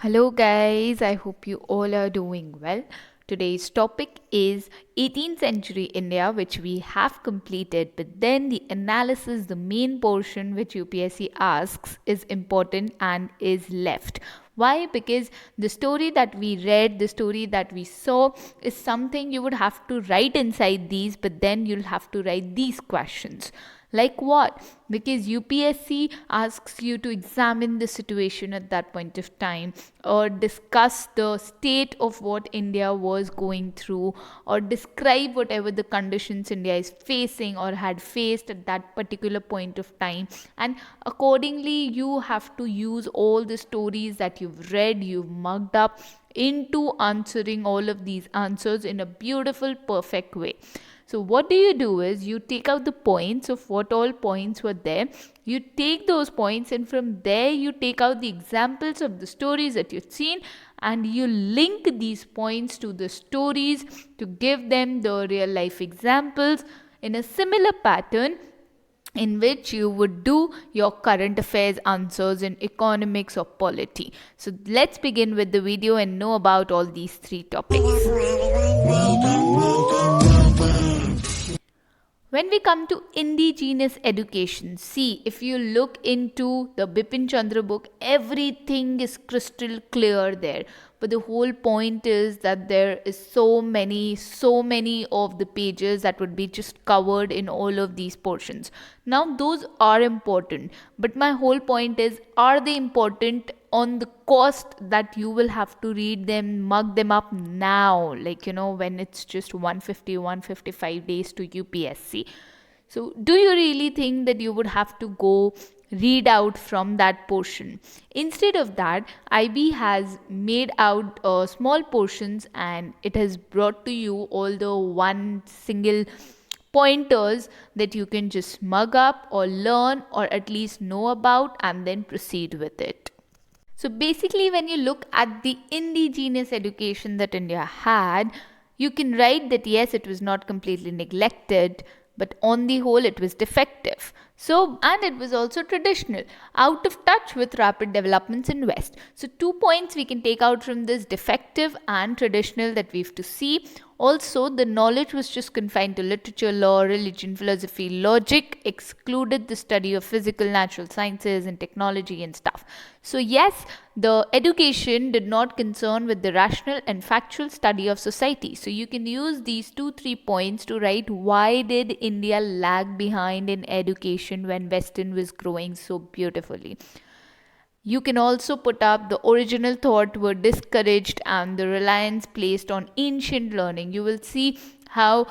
Hello, guys. I hope you all are doing well. Today's topic is 18th century India, which we have completed, but then the analysis, the main portion which UPSC asks, is important and is left. Why? Because the story that we read, the story that we saw, is something you would have to write inside these, but then you'll have to write these questions. Like what? Because UPSC asks you to examine the situation at that point of time, or discuss the state of what India was going through, or describe whatever the conditions India is facing or had faced at that particular point of time. And accordingly, you have to use all the stories that you've read, you've mugged up into answering all of these answers in a beautiful, perfect way. So what do you do is you take out the points of what all points were there. You take those points and from there you take out the examples of the stories that you've seen and you link these points to the stories to give them the real life examples in a similar pattern in which you would do your current affairs answers in economics or polity. So let's begin with the video and know about all these three topics. When we come to indigenous education, see, if you look into the Bipin Chandra book, everything is crystal clear there. But the whole point is that there is so many of the pages that would be just covered in all of these portions. Now, those are important, but my whole point is, are they important on the cost that you will have to read them, mug them up now, like when it's just 150, 155 days to UPSC? So do you really think that you would have to go read out from that portion? Instead of that, IB has made out small portions and it has brought to you all the one single pointers that you can just mug up or learn or at least know about and then proceed with it. So basically, when you look at the indigenous education that India had, you can write that yes, it was not completely neglected, but on the whole, it was defective. So, and it was also traditional, out of touch with rapid developments in West. So, 2 points we can take out from this: defective and traditional, that we have to see. Also, the knowledge was just confined to literature, law, religion, philosophy, logic, excluded the study of physical, natural sciences, and technology and stuff. So, yes, the education did not concern with the rational and factual study of society. So, you can use these 3 points to write why did India lag behind in education when Western was growing so beautifully. You can also put up the original thought were discouraged and the reliance placed on ancient learning. You will see how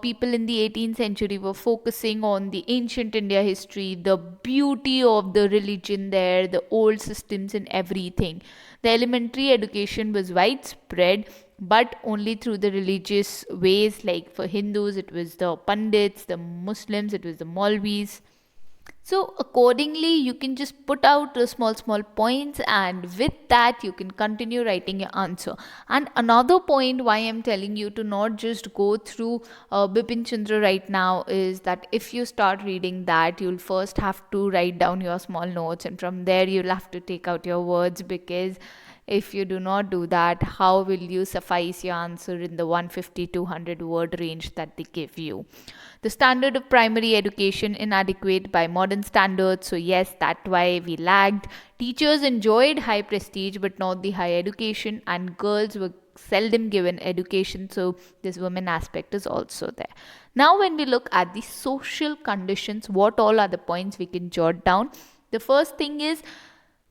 people in the 18th century were focusing on the ancient India history, the beauty of the religion there, the old systems and everything. The elementary education was widespread, but only through the religious ways. Like for Hindus, it was the Pandits, the Muslims, it was the Maulvis. So accordingly, you can just put out the small points, and with that, you can continue writing your answer. And another point why I'm telling you to not just go through Bipin Chandra right now is that if you start reading that, you'll first have to write down your small notes, and from there, you'll have to take out your words, because if you do not do that, how will you suffice your answer in the 150 200 word range that they give you? The standard of primary education inadequate by modern standards. So yes, that's why we lagged. Teachers enjoyed high prestige but not the high education, and girls were seldom given education. So this women aspect is also there. Now when we look at the social conditions, what all are the points we can jot down? The first thing is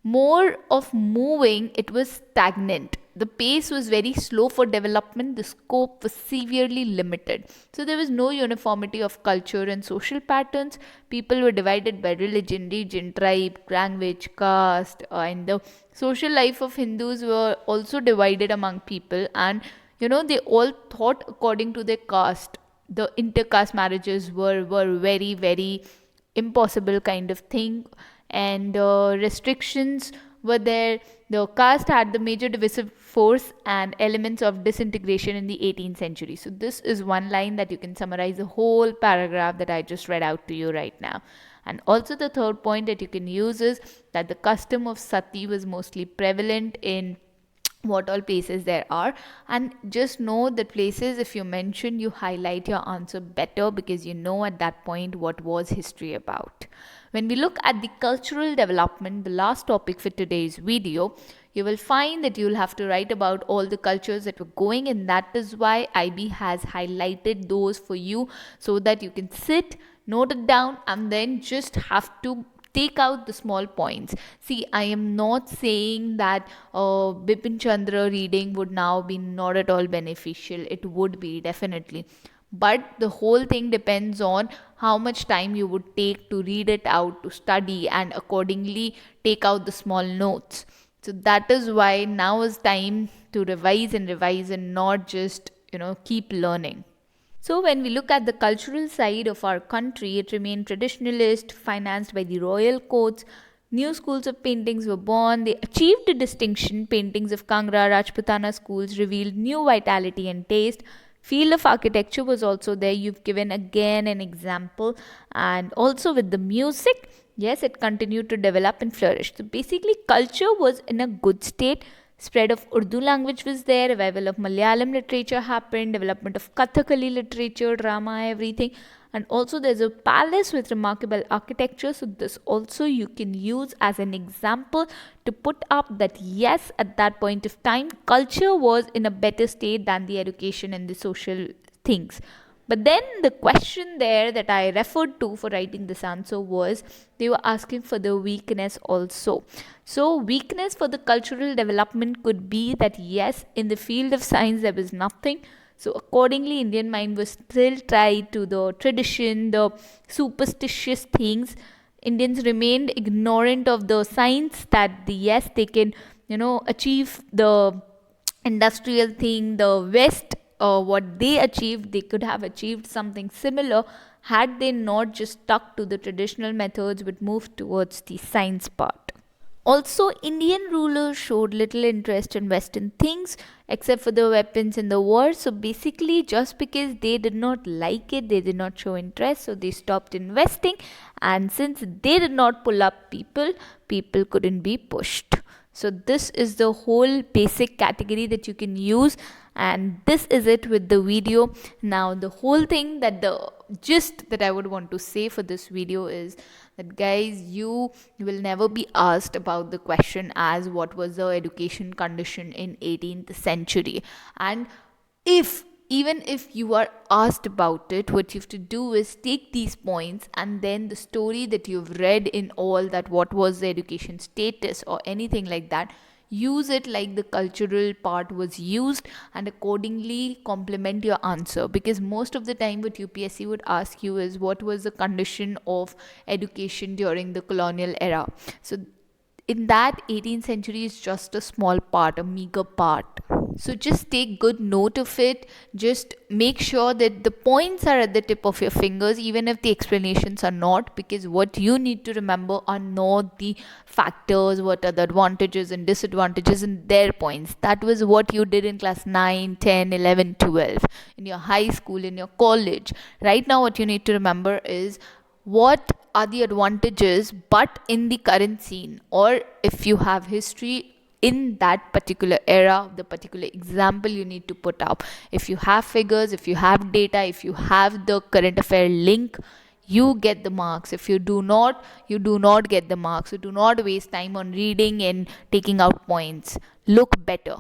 more of moving, it was stagnant. The pace was very slow for development, the scope was severely limited. So there was no uniformity of culture and social patterns. People were divided by religion, region, tribe, language, caste, and the social life of Hindus were also divided among people, and they all thought according to their caste. The intercaste marriages were very, very impossible kind of thing, and restrictions were there. The caste had the major divisive force and elements of disintegration in the 18th century. So this is one line that you can summarize the whole paragraph that I just read out to you right now. And also, the third point that you can use is that the custom of sati was mostly prevalent in what all places there are. And just know that places, if you mention, you highlight your answer better, because you know at that point what was history about. When we look at the cultural development, the last topic for today's video, you will find that you'll have to write about all the cultures that were going, and that is why IB has highlighted those for you, so that you can sit, note it down, and then just have to take out the small points. See, I am not saying that Bipin Chandra reading would now be not at all beneficial. It would be, definitely. But the whole thing depends on how much time you would take to read it out, to study, and accordingly take out the small notes. So that is why now is time to revise and not just, keep learning. So, when we look at the cultural side of our country, it remained traditionalist, financed by the royal courts. New schools of paintings were born. They achieved a distinction. Paintings of Kangra, Rajputana schools revealed new vitality and taste. Field of architecture was also there. You've given again an example. And also with the music, yes, it continued to develop and flourish. So, basically, culture was in a good state. Spread of Urdu language was there, revival of Malayalam literature happened, development of Kathakali literature, drama, everything. And also there's a palace with remarkable architecture. So this also you can use as an example to put up that yes, at that point of time, culture was in a better state than the education and the social things. But then the question there that I referred to for writing this answer was they were asking for the weakness also. So, weakness for the cultural development could be that yes, in the field of science there was nothing. So, accordingly, Indian mind was still tied to the tradition, the superstitious things. Indians remained ignorant of the science that yes, they can, achieve the industrial thing, the West, what they achieved, they could have achieved something similar had they not just stuck to the traditional methods but moved towards the science part. Also, Indian rulers showed little interest in Western things except for the weapons in the war. So, basically, just because they did not like it, they did not show interest, so they stopped investing. And since they did not pull up people, people couldn't be pushed. So, this is the whole basic category that you can use, and this is it with the video. Now, the whole thing that the gist that I would want to say for this video is that guys, you will never be asked about the question as what was the education condition in 18th century. And if even if you are asked about it, what you have to do is take these points and then the story that you've read in all that, what was the education status or anything like that, use it like the cultural part was used and accordingly complement your answer. Because most of the time what UPSC would ask you is what was the condition of education during the colonial era. So in that, 18th century is just a small part, a meager part. So just take good note of it. Just make sure that the points are at the tip of your fingers, even if the explanations are not, because what you need to remember are not the factors, what are the advantages and disadvantages in their points. That was what you did in class 9, 10, 11, 12, in your high school, in your college. Right now, what you need to remember is what are the advantages but in the current scene, or if you have history in that particular era, the particular example you need to put up. If you have figures, if you have data, if you have the current affair link, you get the marks. If you do not, you do not get the marks. So do not waste time on reading and taking out points. Look better.